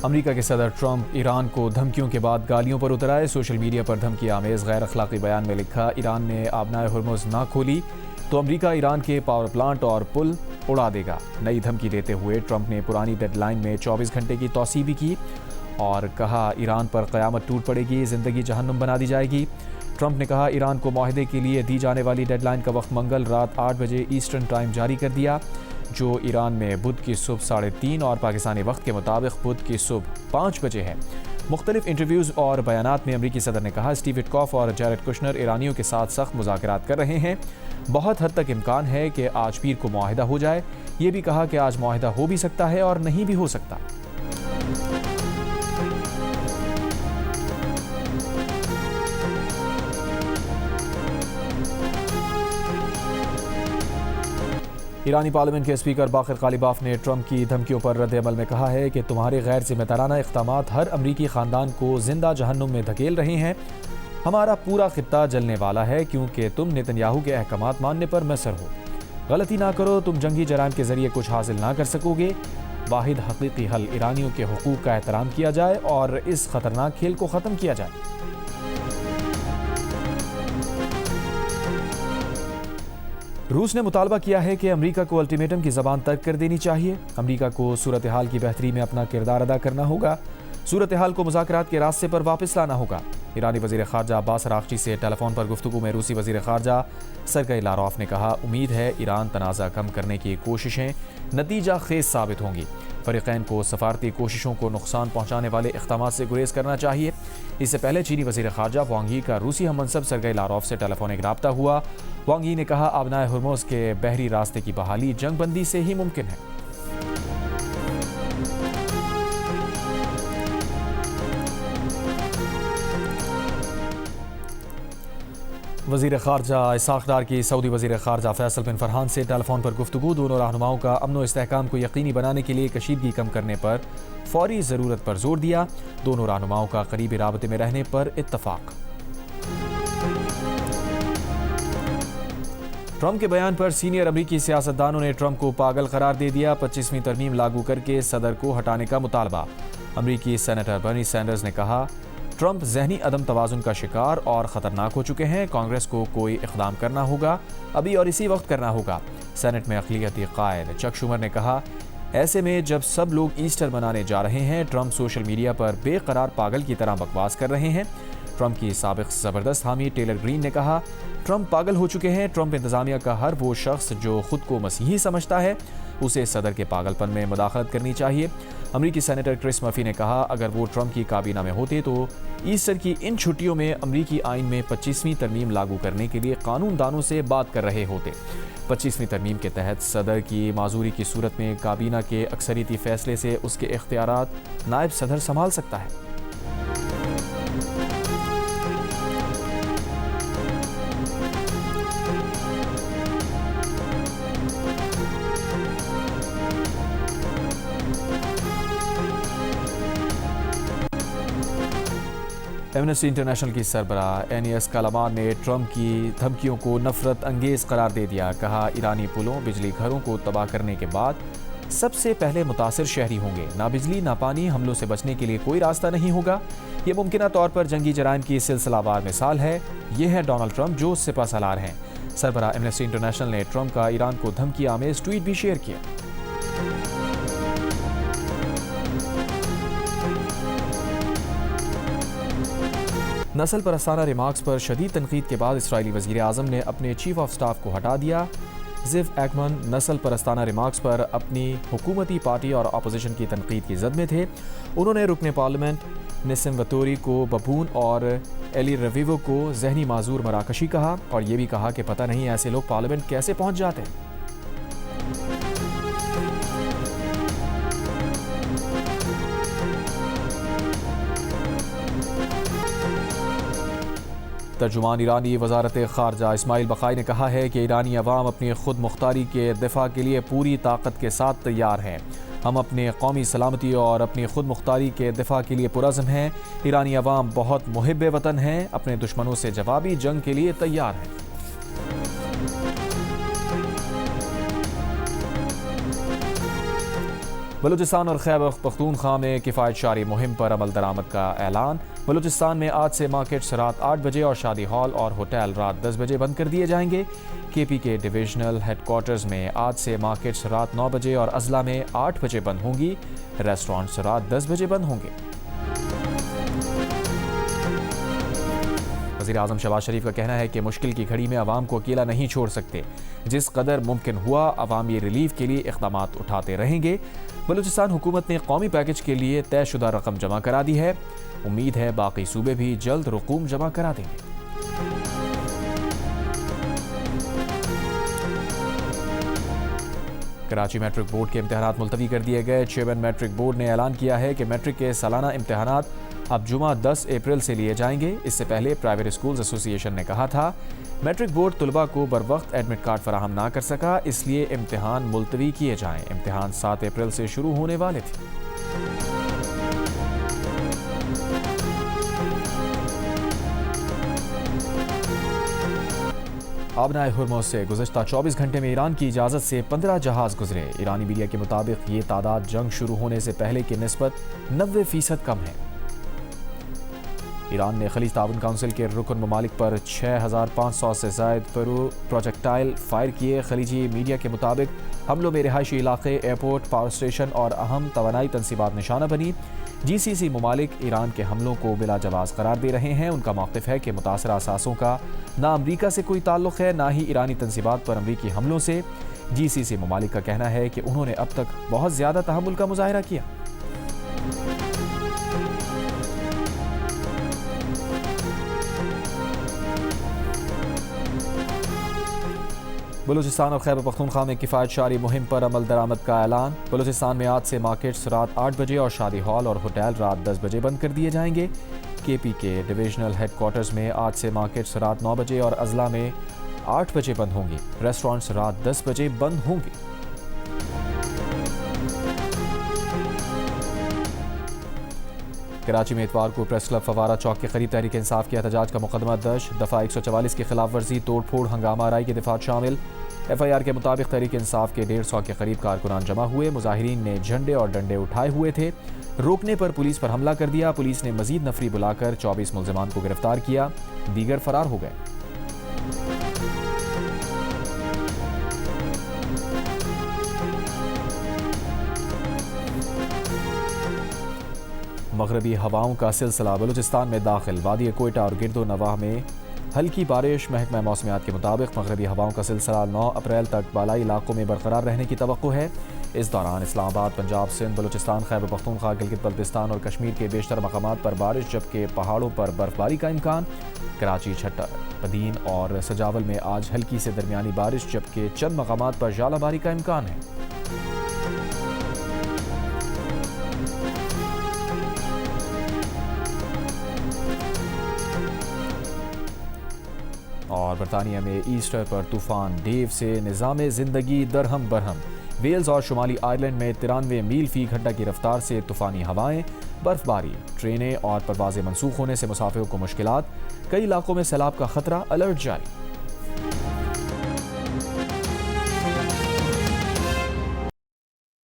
امریکہ کے صدر ٹرمپ ایران کو دھمکیوں کے بعد گالیوں پر اتر آئے۔ سوشل میڈیا پر دھمکی آمیز غیر اخلاقی بیان میں لکھا، ایران نے آبنائے ہرمز نہ کھولی تو امریکہ ایران کے پاور پلانٹ اور پل اڑا دے گا۔ نئی دھمکی دیتے ہوئے ٹرمپ نے پرانی ڈیڈ لائن میں 24 گھنٹے کی توسیع بھی کی اور کہا ایران پر قیامت ٹوٹ پڑے گی، زندگی جہنم بنا دی جائے گی۔ ٹرمپ نے کہا ایران کو معاہدے کے لیے دی جانے والی ڈیڈ لائن کا وقت منگل رات 8 بجے ایسٹرن ٹائم جاری کر دیا، جو ایران میں بدھ کی صبح 3:30 اور پاکستانی وقت کے مطابق بدھ کی صبح 5 بجے ہے۔ مختلف انٹرویوز اور بیانات میں امریکی صدر نے کہا اسٹیو وٹکوف اور جیرڈ کشنر ایرانیوں کے ساتھ سخت مذاکرات کر رہے ہیں، بہت حد تک امکان ہے کہ آج پیر کو معاہدہ ہو جائے۔ یہ بھی کہا کہ آج معاہدہ ہو بھی سکتا ہے اور نہیں بھی ہو سکتا۔ ایرانی پارلیمنٹ کے اسپیکر باقر غالباف نے ٹرمپ کی دھمکیوں پر رد عمل میں کہا ہے کہ تمہارے غیر ذمہ دارانہ اقدامات ہر امریکی خاندان کو زندہ جہنم میں دھکیل رہے ہیں۔ ہمارا پورا خطہ جلنے والا ہے کیونکہ تم نتن یاہو کے احکامات ماننے پر مصر ہو۔ غلطی نہ کرو، تم جنگی جرائم کے ذریعے کچھ حاصل نہ کر سکو گے۔ واحد حقیقی حل ایرانیوں کے حقوق کا احترام کیا جائے اور اس خطرناک کھیل کو ختم کیا جائے۔ روس نے مطالبہ کیا ہے کہ امریکہ کو الٹیمیٹم کی زبان ترک کر دینی چاہیے۔ امریکہ کو صورتحال کی بہتری میں اپنا کردار ادا کرنا ہوگا، صورتحال کو مذاکرات کے راستے پر واپس لانا ہوگا۔ ایرانی وزیر خارجہ عباس اراغچی سے ٹیلی فون پر گفتگو میں روسی وزیر خارجہ سرگئی لاروف نے کہا امید ہے ایران تنازع کم کرنے کی کوششیں نتیجہ خیز ثابت ہوں گی۔ فریقین کو سفارتی کوششوں کو نقصان پہنچانے والے اقدامات سے گریز کرنا چاہیے۔ اس سے پہلے چینی وزیر خارجہ وانگ یی کا روسی ہم منصب سرگئی لاروف سے ٹیلی فونک رابطہ ہوا۔ وانگ یی نے کہا آبنائے ہرمز کے بحری راستے کی بحالی جنگ بندی سے ہی ممکن ہے۔ وزیر خارجہ اسحاق ڈار کی سعودی وزیر خارجہ فیصل بن فرحان سے ٹیلی فون پر گفتگو، دونوں رہنماؤں کا امن و استحکام کو یقینی بنانے کے لیے کشیدگی کم کرنے پر فوری ضرورت پر زور دیا، دونوں رہنماؤں کا قریبی رابطے میں رہنے پر اتفاق۔ ٹرمپ کے بیان پر سینئر امریکی سیاستدانوں نے ٹرمپ کو پاگل قرار دے دیا، 25ویں ترمیم لاگو کر کے صدر کو ہٹانے کا مطالبہ۔ امریکی سینیٹر برنی سینڈرز نے کہا ٹرمپ ذہنی عدم توازن کا شکار اور خطرناک ہو چکے ہیں، کانگریس کو کوئی اقدام کرنا ہوگا، ابھی اور اسی وقت کرنا ہوگا۔ سینٹ میں اقلیتی قائد چک شومر نے کہا ایسے میں جب سب لوگ ایسٹر منانے جا رہے ہیں، ٹرمپ سوشل میڈیا پر بے قرار پاگل کی طرح بکواس کر رہے ہیں۔ ٹرمپ کی سابق زبردست حامی ٹیلر گرین نے کہا ٹرمپ پاگل ہو چکے ہیں، ٹرمپ انتظامیہ کا ہر وہ شخص جو خود کو مسیحی سمجھتا ہے اسے صدر کے پاگل پن میں مداخلت کرنی چاہیے۔ امریکی سینیٹر کرس مرفی نے کہا اگر وہ ٹرمپ کی کابینہ میں ہوتے تو ایسٹر کی ان چھٹیوں میں امریکی آئین میں 25ویں ترمیم لاگو کرنے کے لیے قانون دانوں سے بات کر رہے ہوتے۔ 25ویں ترمیم کے تحت صدر کی معذوری کی صورت میں کابینہ کے اکثریتی فیصلے سے اس کے اختیارات نائب صدر سنبھال سکتا ہے۔ ایمنسٹی انٹرنیشنل کی سربراہ اینیس کالامان نے ٹرمپ کی دھمکیوں کو نفرت انگیز قرار دے دیا، کہا ایرانی پلوں بجلی گھروں کو تباہ کرنے کے بعد سب سے پہلے متاثر شہری ہوں گے، نہ بجلی نہ پانی، حملوں سے بچنے کے لیے کوئی راستہ نہیں ہوگا، یہ ممکنہ طور پر جنگی جرائم کی سلسلہ وار مثال ہے، یہ ہے ڈونلڈ ٹرمپ جو سپہ سالار ہیں۔ سربراہ ایمنسٹی انٹرنیشنل نے ٹرمپ کا ایران کو دھمکی آمیز ٹویٹ بھی شیئر کیا۔ نسل پرستانہ ریمارکس پر شدید تنقید کے بعد اسرائیلی وزیر اعظم نے اپنے چیف آف سٹاف کو ہٹا دیا۔ زیو ایکمن نسل پرستانہ ریمارکس پر اپنی حکومتی پارٹی اور اپوزیشن کی تنقید کی زد میں تھے۔ انہوں نے رکن پارلیمنٹ نسیم وتوری کو ببون اور ایلی ریویو کو ذہنی معذور مراکشی کہا اور یہ بھی کہا کہ پتہ نہیں ایسے لوگ پارلیمنٹ کیسے پہنچ جاتے ہیں۔ ترجمان ایرانی وزارت خارجہ اسماعیل بقائی نے کہا ہے کہ ایرانی عوام اپنی خود مختاری کے دفاع کے لیے پوری طاقت کے ساتھ تیار ہیں، ہم اپنے قومی سلامتی اور اپنی خود مختاری کے دفاع کے لیے پرعزم ہیں، ایرانی عوام بہت محب وطن ہیں، اپنے دشمنوں سے جوابی جنگ کے لیے تیار ہیں۔ بلوچستان اور خیبر پختونخوا میں کفایت شاری مہم پر عمل درآمد کا اعلان۔ بلوچستان میں آج سے مارکیٹس رات 8 بجے اور شادی ہال اور ہوٹل رات 10 بجے بند کر دیے جائیں گے۔ کے پی کے ڈویژنل ہیڈ کوارٹرز میں آج سے مارکیٹس رات 9 بجے اور اضلاع میں 8 بجے بند ہوں گی۔ ریسٹورانٹس رات 10 بجے بند ہوں گے۔ وزیر اعظم شہباز شریف کا کہنا ہے کہ مشکل کی گھڑی میں عوام کو اکیلا نہیں چھوڑ سکتے، جس قدر ممکن ہوا عوامی ریلیف کے لیے اقدامات اٹھاتے رہیں گے۔ بلوچستان حکومت نے قومی پیکج کے لیے طے شدہ رقم جمع کرا دی ہے، امید ہے باقی صوبے بھی جلد رقوم جمع کرا دیں گے۔ کراچی میٹرک بورڈ کے امتحانات ملتوی کر دیے گئے۔ چیئرمین میٹرک بورڈ نے اعلان کیا ہے کہ میٹرک کے سالانہ امتحانات اب جمعہ 10 اپریل سے لیے جائیں گے۔ اس سے پہلے پرائیویٹ اسکولز ایسوسی ایشن نے کہا تھا میٹرک بورڈ طلباء کو بروقت ایڈمٹ کارڈ فراہم نہ کر سکا، اس لیے امتحان ملتوی کیے جائیں۔ امتحان 7 اپریل سے شروع ہونے والے تھے۔ آبنائے ہرمز سے گزشتہ 24 گھنٹے میں ایران کی اجازت سے 15 جہاز گزرے۔ ایرانی میڈیا کے مطابق یہ تعداد جنگ شروع ہونے سے پہلے کی نسبت 90% کم ہے۔ ایران نے خلیج تعاون کونسل کے رکن ممالک پر 6500 سے زائد پروجیکٹائل فائر کیے۔ خلیجی میڈیا کے مطابق حملوں میں رہائشی علاقے، ایئرپورٹ، پاور اسٹیشن اور اہم توانائی تنصیبات نشانہ بنی۔ جی سی سی ممالک ایران کے حملوں کو بلا جواز قرار دے رہے ہیں۔ ان کا موقف ہے کہ متاثرہ اثاثوں کا نہ امریکہ سے کوئی تعلق ہے، نہ ہی ایرانی تنصیبات پر امریکی حملوں سے۔ جی سی سی ممالک کا کہنا ہے کہ انہوں نے اب تک بہت زیادہ تحمل کا مظاہرہ کیا۔ بلوچستان اور خیبر پختونخوا میں کفایت شاری مہم پر عمل درآمد کا اعلان۔ بلوچستان میں آج سے مارکیٹس رات 8 بجے اور شادی ہال اور ہوٹل رات 10 بجے بند کر دیے جائیں گے۔ کے پی کے ڈویژنل ہیڈ کوارٹرز میں آج سے مارکیٹس رات 9 بجے اور اضلاع میں 8 بجے بند ہوں گی۔ ریسٹورانٹس رات 10 بجے بند ہوں گے۔ کراچی میں اتوار کو پریس کلب فوارہ چوک کے قریب تحریک انصاف کے احتجاج کا مقدمہ درج۔ دفعہ 144 کی خلاف ورزی، توڑ پھوڑ، ہنگامہ آرائی کے دفعات شامل۔ ایف آئی آر کے مطابق تحریک انصاف کے 150 کے قریب کارکنان جمع ہوئے۔ مظاہرین نے جھنڈے اور ڈنڈے اٹھائے ہوئے تھے۔ روکنے پر پولیس پر حملہ کر دیا۔ پولیس نے مزید نفری بلا کر 24 ملزمان کو گرفتار کیا، دیگر فرار ہو گئے۔ مغربی ہواؤں کا سلسلہ بلوچستان میں داخل۔ وادی کوئٹہ اور گرد و نواح میں ہلکی بارش۔ محکمہ موسمیات کے مطابق مغربی ہواؤں کا سلسلہ 9 اپریل تک بالائی علاقوں میں برقرار رہنے کی توقع ہے۔ اس دوران اسلام آباد، پنجاب، سندھ، بلوچستان، خیبر پختونخوا، گلگت بلتستان اور کشمیر کے بیشتر مقامات پر بارش، جبکہ پہاڑوں پر برف باری کا امکان۔ کراچی، چھٹر پدین اور سجاول میں آج ہلکی سے درمیانی بارش، جبکہ چند مقامات پر ژالہ باری کا امکان ہے۔ اور برطانیہ میں ایسٹر پر طوفان ڈیو سے نظام زندگی درہم برہم۔ ویلز اور شمالی آئرلینڈ میں 93 میل فی گھنٹہ کی رفتار سے طوفانی ہوائیں، برف باری، ٹرینیں اور پروازیں منسوخ ہونے سے مسافروں کو مشکلات۔ کئی علاقوں میں سیلاب کا خطرہ، الرٹ جاری۔